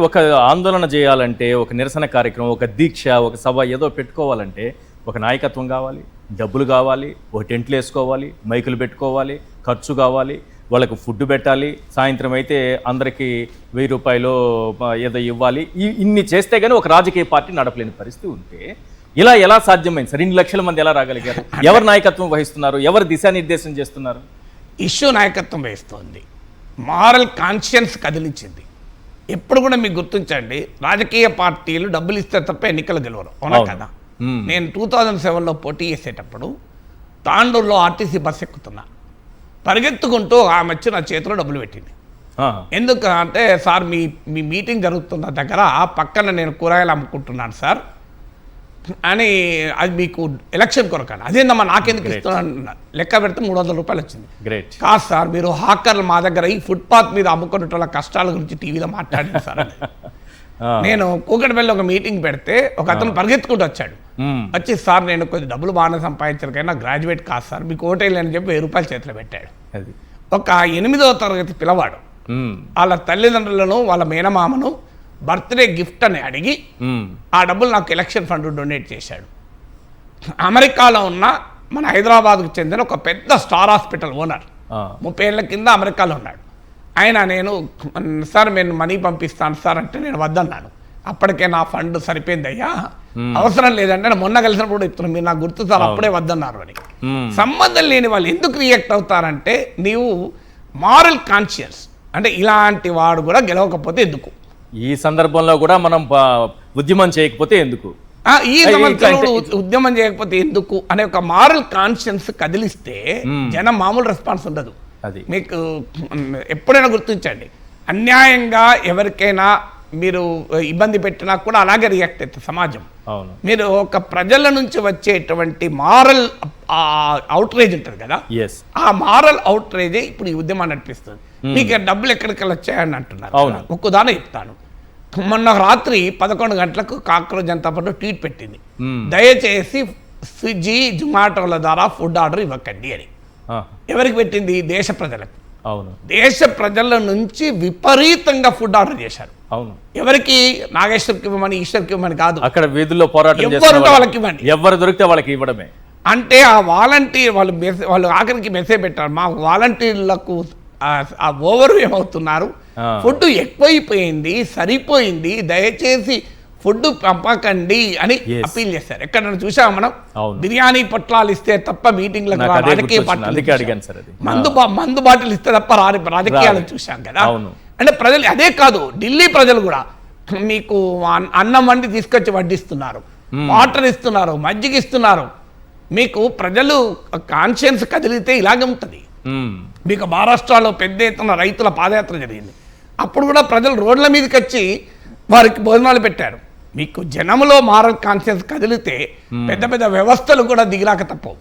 ఒక ఆందోళన చేయాలంటే, ఒక నిరసన కార్యక్రమం, ఒక దీక్ష, ఒక సభ ఏదో పెట్టుకోవాలంటే ఒక నాయకత్వం కావాలి, డబ్బులు కావాలి, ఒక టెంట్లు వేసుకోవాలి, మైకులు పెట్టుకోవాలి, ఖర్చు కావాలి, వాళ్ళకు ఫుడ్ పెట్టాలి, సాయంత్రం అయితే అందరికీ 1000 రూపాయలు ఏదో ఇవ్వాలి. ఇన్ని చేస్తే కానీ ఒక రాజకీయ పార్టీ నడపలేని పరిస్థితి ఉంటే ఇలా ఎలా సాధ్యమైంది సార్? 2 లక్షల మంది ఎలా రాగలిగారు? ఎవరు నాయకత్వం వహిస్తున్నారు? ఎవరు దిశానిర్దేశం చేస్తున్నారు? ఇష్యూ నాయకత్వం వహిస్తోంది. Moral conscience కదిలించింది. ఎప్పుడు కూడా మీకు గుర్తుంచండి, రాజకీయ పార్టీలు డబ్బులు ఇస్తే తప్ప ఎన్నికలు గెలవరు, అవునా కదా? నేను 2007లో పోటీ చేసేటప్పుడు తాండూరులో ఆర్టీసీ బస్సు ఎక్కుతున్నా, పరిగెత్తుకుంటూ ఆమె వచ్చి నా చేతిలో డబ్బులు పెట్టింది. ఎందుకు అంటే, సార్ మీ మీటింగ్ జరుగుతున్న దగ్గర పక్కన నేను కూరగాయలు అమ్ముకుంటున్నాను సార్ అని, అది మీకు ఎలక్షన్ కొరకండి. అదేందమ్మా నాకెందుకు ఇస్తున్నాను, లెక్క పెడితే 300 రూపాయలు వచ్చింది. కాదు సార్, మీరు హాకర్లు మా దగ్గర ఈ ఫుట్పాత్ మీద అమ్ముకునేటోళ్ళ కష్టాల గురించి టీవీలో మాట్లాడారు సార్ అని. నేను కూకట్పల్లిలో ఒక మీటింగ్ పెడితే ఒక అతను పరిగెత్తుకుంటూ వచ్చాడు. వచ్చి, సార్ నేను కొద్ది డబ్బులు బాగానే సంపాదించరికైనా గ్రాడ్యుయేట్ కాదు సార్, మీకు ఓటేయాలని చెప్పి 1000 రూపాయలు చేతిలో పెట్టాడు. ఒక 8వ తరగతి పిల్లవాడు వాళ్ళ తల్లిదండ్రులను వాళ్ళ మేనమామను బర్త్డే గిఫ్ట్ అని అడిగి ఆ డబ్బులు నాకు ఎలక్షన్ ఫండ్ డొనేట్ చేశాడు. అమెరికాలో ఉన్న మన హైదరాబాద్కు చెందిన ఒక పెద్ద స్టార్ హాస్పిటల్ ఓనర్, 30 ఏళ్ల కింద అమెరికాలో ఉన్నాడు. ఆయన, నేను సార్ నేను మనీ పంపిస్తాను సార్ అంటే నేను వద్దన్నాను. అప్పటికే నా ఫండ్ సరిపోయింది అయ్యా, అవసరం లేదంటే నేను మొన్న కలిసినప్పుడు చెప్తున్నాను, మీరు నాకు గుర్తు సార్ అప్పుడే వద్దన్నారు అని. సంబంధం లేని వాళ్ళు ఎందుకు రియాక్ట్ అవుతారంటే, నీవు మారల్ కాన్షియస్ అంటే ఇలాంటి వాడు కూడా గెలవకపోతే ఎందుకు, ఈ సందర్భంలో కూడా మనం ఉద్యమం చేయకపోతే ఎందుకు, ఈ సంవత్సరంలో ఉద్యమం చేయకపోతే ఎందుకు అనే ఒక మారల్ కాన్షియన్స్ కదిలిస్తే జనం మామూలు రెస్పాన్స్ ఉండదు. మీకు ఎప్పుడైనా గుర్తించండి, అన్యాయంగా ఎవరికైనా మీరు ఇబ్బంది పెట్టినా కూడా అలాగే రియాక్ట్ అవుతుంది సమాజం. మీరు ఒక ప్రజల నుంచి వచ్చేటువంటి మారల్ అవుట్రేజ్ ఉంటుంది కదా, ఆ మారల్ అవుట్రేజే ఇప్పుడు ఈ ఉద్యమాన్ని నడిపిస్తుంది. మీకు డబ్బులు ఎక్కడికి వచ్చాయని అంటున్నారు. ఒక ఉదాహరణ చెప్తాను. మొన్న రాత్రి 11 గంటలకు కాక్రోజ్ జనతా పార్టీ ట్వీట్ పెట్టింది, దయచేసి స్విగ్గీ జొమాటోల ద్వారా ఫుడ్ ఆర్డర్ ఇవ్వకండి అని. ఎవరికి పెట్టింది? దేశ ప్రజలకు. దేశ ప్రజల నుంచి విపరీతంగా ఫుడ్ ఆర్డర్ చేశారు. ఎవరికి? నాగేశ్వర్కి ఇవ్వమని, ఈశ్వర్కి ఇవ్వమని కాదు, అక్కడ వీధుల్లో పోరాటం వాళ్ళకి ఇవ్వండి, ఎవరు దొరికితే వాళ్ళకి ఇవ్వడమే. అంటే ఆ వాలంటీర్ వాళ్ళు ఆఖరికి మెసేజ్ పెట్టారు, మా వాలంటీర్లకు ఆ ఓవర్ ఏమవుతున్నారు, ఫుడ్ ఎక్కువైపోయింది, సరిపోయింది, దయచేసి ఫుడ్ పంపకండి అని అప్పీల్ చేశారు. ఎక్కడైనా చూసాం మనం బిర్యానీ పొట్లాలు ఇస్తే తప్ప మీటింగ్లకు రాజకీయ మందు బాటిల్ ఇస్తే తప్ప రాజకీయాలను చూసాం కదా. అంటే ప్రజలు అదే కాదు, ఢిల్లీ ప్రజలు కూడా మీకు అన్నం వండి తీసుకొచ్చి వడ్డిస్తున్నారు, వాటర్ ఇస్తున్నారు, మజ్జిగ ఇస్తున్నారు. మీకు ప్రజలు కాన్షియన్స్ కదిలితే ఇలాగే ఉంటుంది. మీకు మహారాష్ట్రలో పెద్ద ఎత్తున రైతుల పాదయాత్ర జరిగింది, అప్పుడు కూడా ప్రజలు రోడ్ల మీదకి వచ్చి వారికి భోజనాలు పెట్టారు. మీకు జనంలో మారల్ కాన్షియన్స్ కదిలితే పెద్ద పెద్ద వ్యవస్థలు కూడా దిగిరాక తప్పవు.